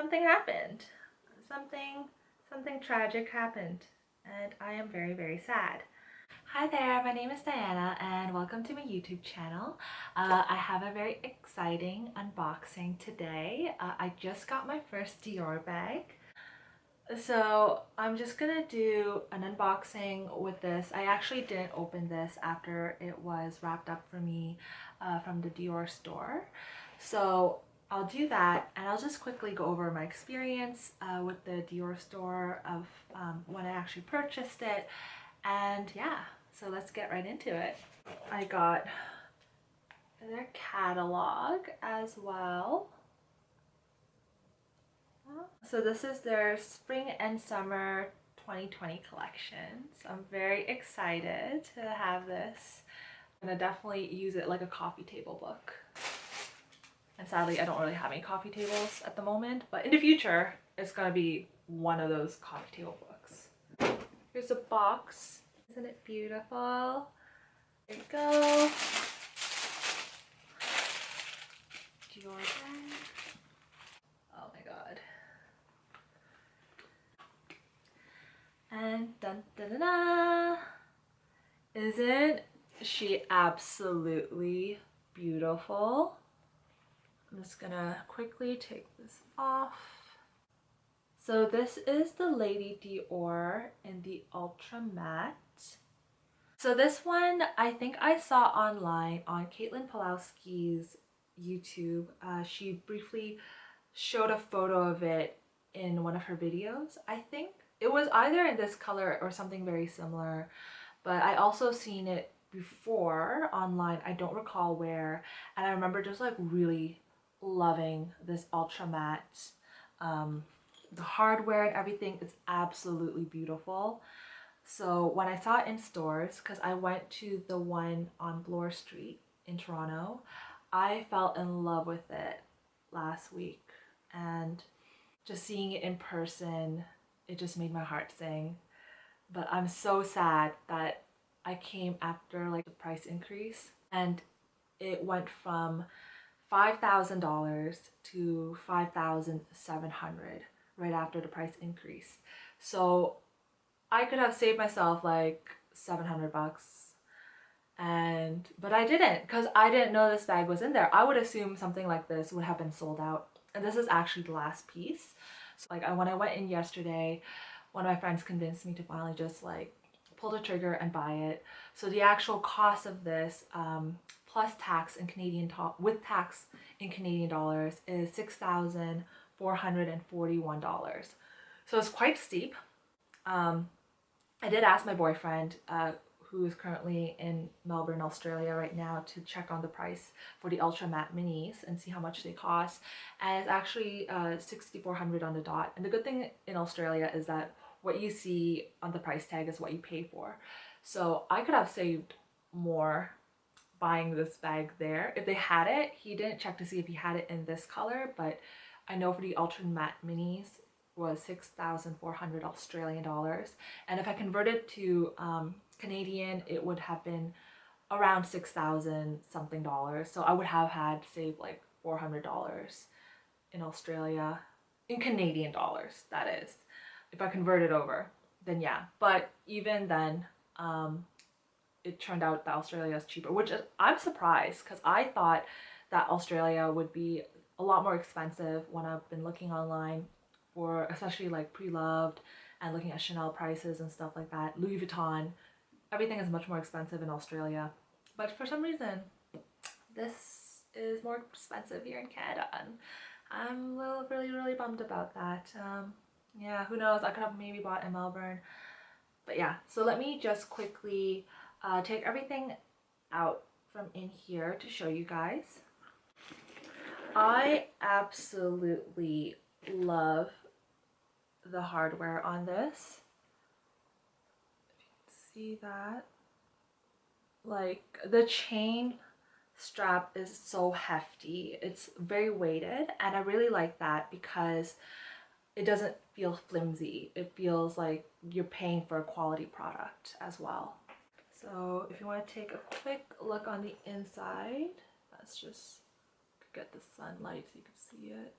something happened. Something tragic happened, and I am very, very sad. Hi there, my name is Diana and welcome to my YouTube channel. I have a very exciting unboxing today. I just got my first Dior bag. So I'm just gonna do an unboxing with this. I actually didn't open this after it was wrapped up for me from the Dior store. So I'll do that and I'll just quickly go over my experience with the Dior store of when I actually purchased it. And yeah, so let's get right into it. I got their catalog as well. So this is their spring and summer 2020 collection. So I'm very excited to have this. I'm gonna definitely use it like a coffee table book. And sadly, I don't really have any coffee tables at the moment, but in the future, it's gonna be one of those coffee table books. Here's a box. Isn't it beautiful? There you go. Dior bag. Oh my god. And dun da da da! Isn't she absolutely beautiful? I'm just gonna quickly take this off. So this is the Lady Dior in the Ultramatte. So this one I think I saw online on Caitlin Pulowski's YouTube. She briefly showed a photo of it in one of her videos. I think it was either in this color or something very similar, but I also seen it before online. I don't recall where, and I remember just like really loving this ultra matte. The hardware and everything is absolutely beautiful. So when I saw it in stores, because I went to the one on Bloor Street in Toronto, I fell in love with it last week, and just seeing it in person, it just made my heart sing. But I'm so sad that I came after like the price increase, and it went from $5,000 to $5,700 right after the price increase. So I could have saved myself like 700 bucks, but I didn't, because I didn't know this bag was in there. I would assume something like this would have been sold out, and this is actually the last piece. So like when I went in yesterday, one of my friends convinced me to finally just like pull the trigger and buy it. So the actual cost of this plus tax in with tax in Canadian dollars is $6,441. So it's quite steep. I did ask my boyfriend, who is currently in Melbourne, Australia right now, to check on the price for the Ultra Matte Minis and see how much they cost. And it's actually $6,400 on the dot. And the good thing in Australia is that what you see on the price tag is what you pay for. So I could have saved more buying this bag there. If they had it, he didn't check to see if he had it in this color, but I know for the Ultra Matte Minis was 6,400 Australian dollars, and if I converted to Canadian, it would have been around 6,000 something dollars. So I would have had saved like $400 in Australia, in Canadian dollars, that is. If I convert it over, then yeah. But even then, it turned out that Australia is cheaper, which I'm surprised, because I thought that Australia would be a lot more expensive when I've been looking online for especially like Pre-Loved and looking at Chanel prices and stuff like that. Louis Vuitton, everything is much more expensive in Australia. But for some reason, this is more expensive here in Canada, and I'm really bummed about that. Yeah, who knows, I could have maybe bought in Melbourne. But yeah, so let me just quickly take everything out from in here to show you guys. I absolutely love the hardware on this. If you can see that, like the chain strap is so hefty, it's very weighted, and I really like that because it doesn't feel flimsy. It feels like you're paying for a quality product as well. So if you want to take a quick look on the inside, let's just get the sunlight so you can see it.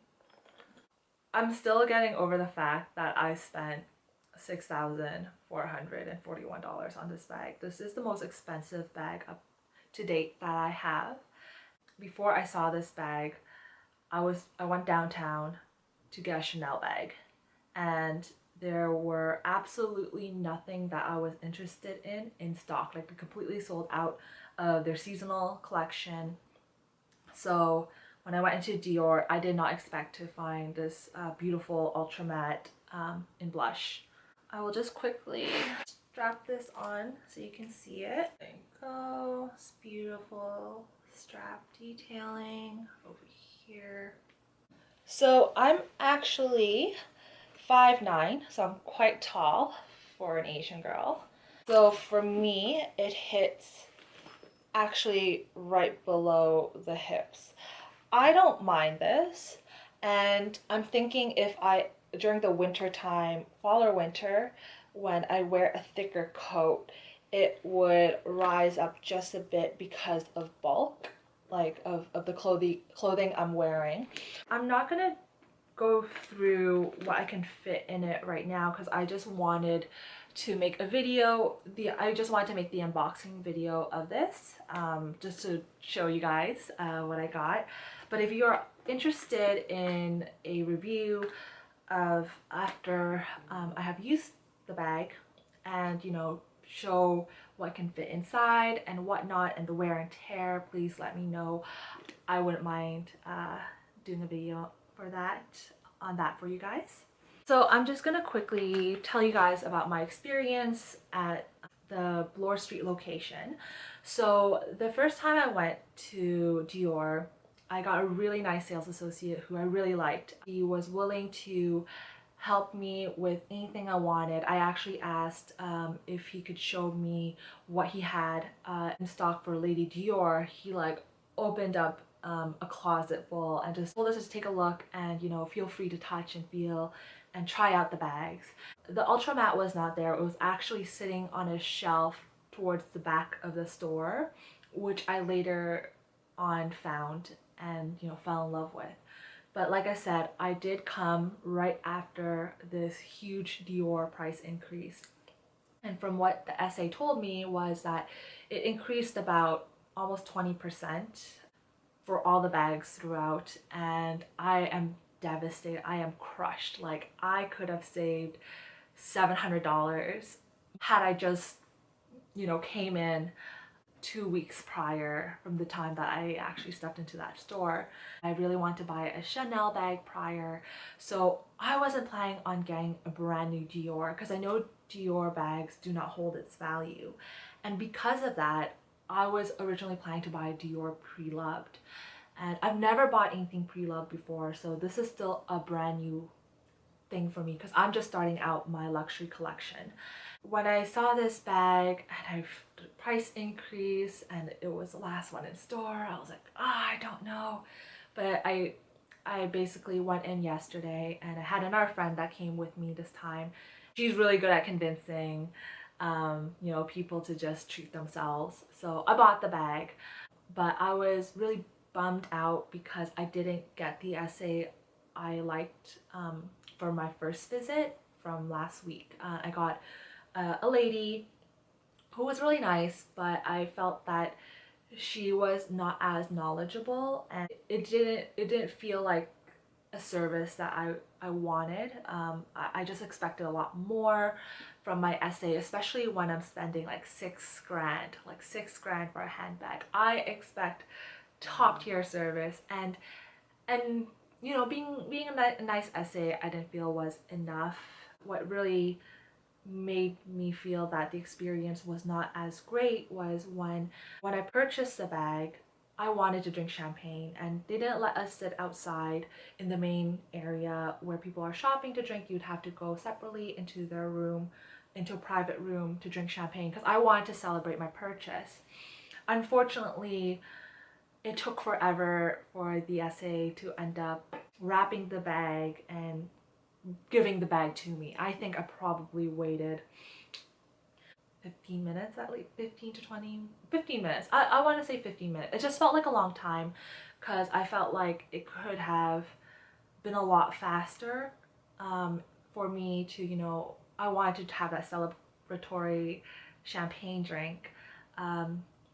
I'm still getting over the fact that I spent $6,441 on this bag. This is the most expensive bag up to date that I have. Before I saw this bag, I went downtown to get a Chanel bag, and there were absolutely nothing that I was interested in stock. Like, they completely sold out of their seasonal collection. So when I went into Dior, I did not expect to find this beautiful Ultramatte in blush. I will just quickly strap this on so you can see it. There you go. It's beautiful strap detailing over here. So I'm actually 5'9", so I'm quite tall for an Asian girl. So for me, it hits actually right below the hips. I don't mind this, and I'm thinking if I, during the winter time, fall or winter, when I wear a thicker coat, it would rise up just a bit because of bulk, like of the clothing I'm wearing. I'm not gonna go through what I can fit in it right now because I just wanted to make a video. I just wanted to make the unboxing video of this, just to show you guys what I got. But if you're interested in a review of after I have used the bag, and you know, show what can fit inside and whatnot and the wear and tear, please let me know. I wouldn't mind doing a video for that, on that for you guys. So I'm just gonna quickly tell you guys about my experience at the Bloor Street location. So the first time I went to Dior, I got a really nice sales associate who I really liked. He was willing to help me with anything I wanted. I actually asked if he could show me what he had in stock for Lady Dior. He like opened up a closet full and just told us to take a look and, you know, feel free to touch and feel and try out the bags. The Ultramatte was not there. It was actually sitting on a shelf towards the back of the store, which I later on found and, you know, fell in love with. But like I said, I did come right after this huge Dior price increase. And from what the essay told me was that it increased about almost 20% for all the bags throughout, and I am devastated. I am crushed. Like, I could have saved $700 had I just, you know, came in 2 weeks prior from the time that I actually stepped into that store. I really want to buy a Chanel bag prior, so I wasn't planning on getting a brand new Dior because I know Dior bags do not hold its value. And because of that, I was originally planning to buy a Dior pre-loved. And I've never bought anything pre-loved before, so this is still a brand new thing for me because I'm just starting out my luxury collection. When I saw this bag and the price increase and it was the last one in store, I was like, I don't know. But I basically went in yesterday and I had another friend that came with me this time. She's really good at convincing you know, people to just treat themselves. So I bought the bag, but I was really bummed out because I didn't get the essay I liked for my first visit from last week. I got a lady who was really nice, but I felt that she was not as knowledgeable, and it didn't feel like a service that I wanted. I just expected a lot more from my essay, especially when I'm spending like $6 grand for a handbag. I expect top tier service, and you know, being a nice essay, I didn't feel was enough. What really made me feel that the experience was not as great was when I purchased the bag, I wanted to drink champagne and they didn't let us sit outside in the main area where people are shopping to drink. You'd have to go separately into their room, into a private room to drink champagne because I wanted to celebrate my purchase. Unfortunately, it took forever for the essay to end up wrapping the bag and giving the bag to me. I think I probably waited 15 minutes, at least 15 to 20, 15 minutes. I want to say 15 minutes. It just felt like a long time because I felt like it could have been a lot faster for me to, you know, I wanted to have that celebratory champagne drink,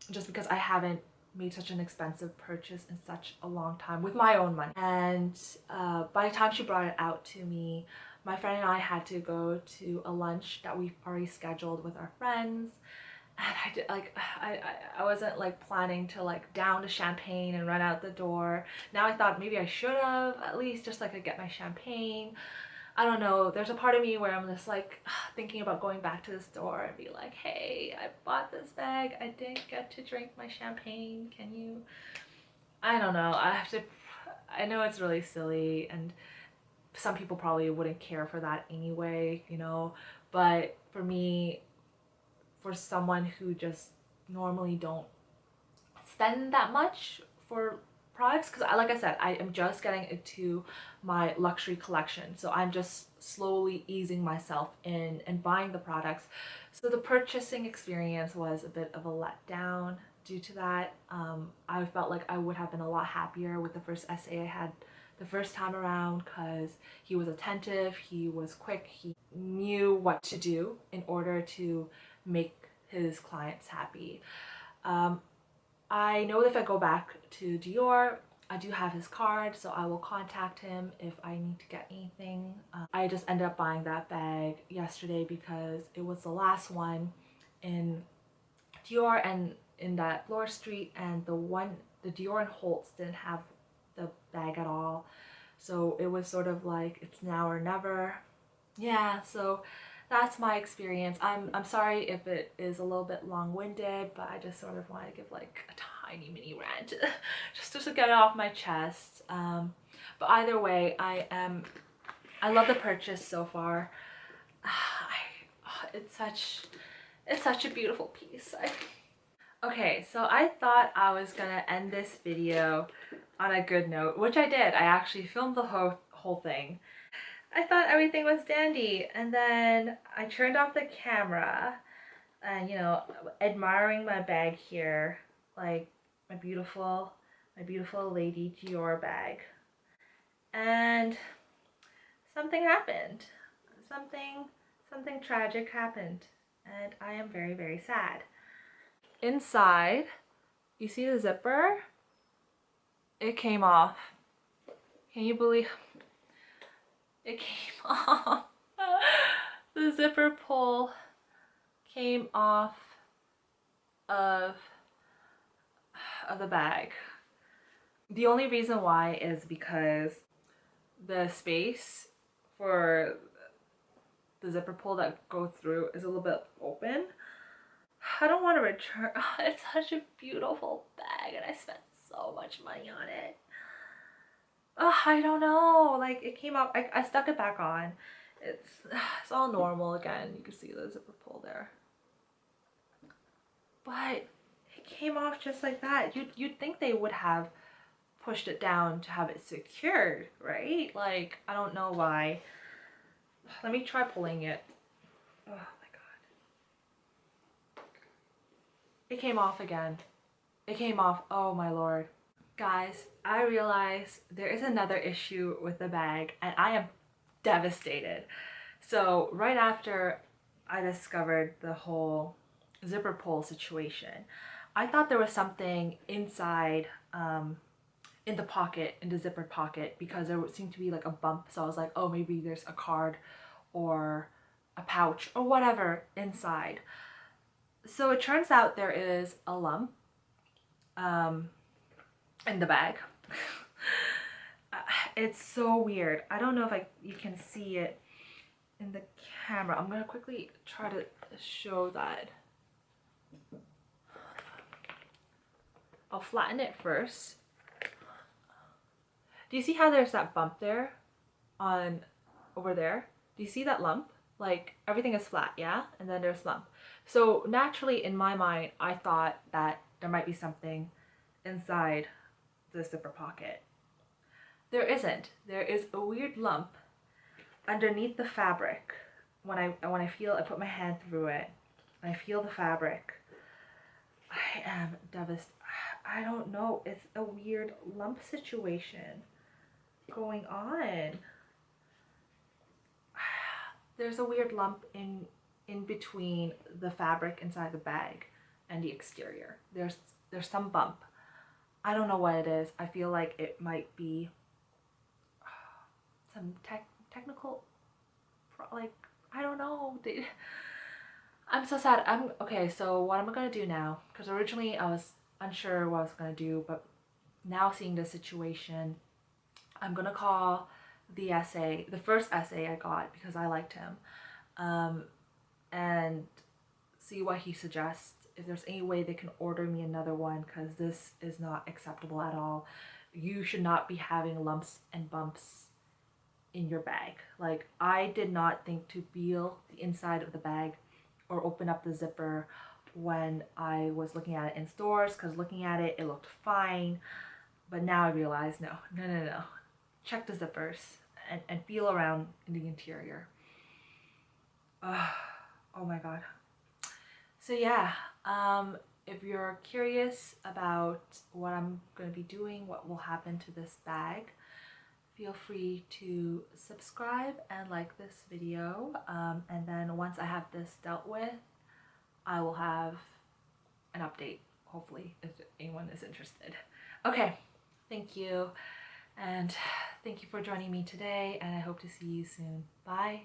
just because I haven't made such an expensive purchase in such a long time with my own money. And by the time she brought it out to me, my friend and I had to go to a lunch that we've already scheduled with our friends. And I did, like, I wasn't like planning to like down the champagne and run out the door. Now I thought maybe I should have at least just like get my champagne. I don't know, there's a part of me where I'm just like thinking about going back to the store and be like, hey, I bought this bag, I didn't get to drink my champagne, can you? I don't know, I have to, I know it's really silly and some people probably wouldn't care for that anyway, you know, but for me, for someone who just normally don't spend that much for products, because like I said, I am just getting into my luxury collection, so I'm just slowly easing myself in and buying the products. So the purchasing experience was a bit of a letdown due to that. I felt like I would have been a lot happier with the first SA I had the first time around, because he was attentive, he was quick, he knew what to do in order to make his clients happy. I know that if I go back to Dior, I do have his card, so I will contact him if I need to get anything. I just ended up buying that bag yesterday because it was the last one in Dior and in that Bloor Street, and the Dior and Holtz didn't have the bag at all. So it was sort of like it's now or never. Yeah, so that's my experience. I'm sorry if it is a little bit long-winded, but I just sort of want to give like a tiny mini rant just to get it off my chest. But either way, I love the purchase so far. It's such a beautiful piece. Okay, so I thought I was gonna end this video on a good note, which I did. I actually filmed the whole thing. I thought everything was dandy, and then I turned off the camera and, you know, admiring my bag here, like my beautiful Lady Dior bag, and something happened. Something tragic happened, and I am very, very sad. Inside, you see the zipper? It came off. Can you believe it came off? The zipper pull came off of the bag. The only reason why is because the space for the zipper pull that goes through is a little bit open. I don't want to return. It's such a beautiful bag and I spent so much money on it. I don't know, like it came out, I stuck it back on. It's all normal again. You can see the zipper pull there. But it came off just like that. You'd think they would have pushed it down to have it secured, right? Like, I don't know why. Let me try pulling it. Oh my god. It came off again. It came off. Oh my lord. Guys, I realize there is another issue with the bag and I am devastated. So right after I discovered the whole zipper pull situation, I thought there was something inside in the pocket, in the zipper pocket, because there seemed to be like a bump. So I was like, oh, maybe there's a card or a pouch or whatever inside. So it turns out there is a lump in the bag. It's so weird. I don't know if you can see it in the camera. I'm gonna quickly try to show that. I'll flatten it first. Do you see how there's that bump there on over there? Do you see that lump? Like everything is flat, yeah? And then there's lump. So naturally in my mind, I thought that there might be something inside the zipper pocket. There isn't. There is a weird lump underneath the fabric. When I put my hand through it, and I feel the fabric, I am devastated. I don't know. It's a weird lump situation. going on? There's a weird lump in between the fabric inside the bag and the exterior. There's some bump. I don't know what it is. I feel like it might be some technical, like, I don't know. I'm so sad. Okay, so what am I gonna do now? Because originally I was unsure what I was gonna do, but now seeing the situation, I'm gonna call the essay, the first essay I got because I liked him, and see what he suggests. If there's any way they can order me another one, because this is not acceptable at all. You should not be having lumps and bumps in your bag. Like, I did not think to feel the inside of the bag or open up the zipper when I was looking at it in stores, because looking at it, it looked fine. But now I realize, no. Check the zippers and feel around in the interior. Oh my god. So yeah, if you're curious about what I'm going to be doing, what will happen to this bag, feel free to subscribe and like this video. And then once I have this dealt with, I will have an update, hopefully, if anyone is interested. Okay, thank you. And thank you for joining me today, and I hope to see you soon. Bye.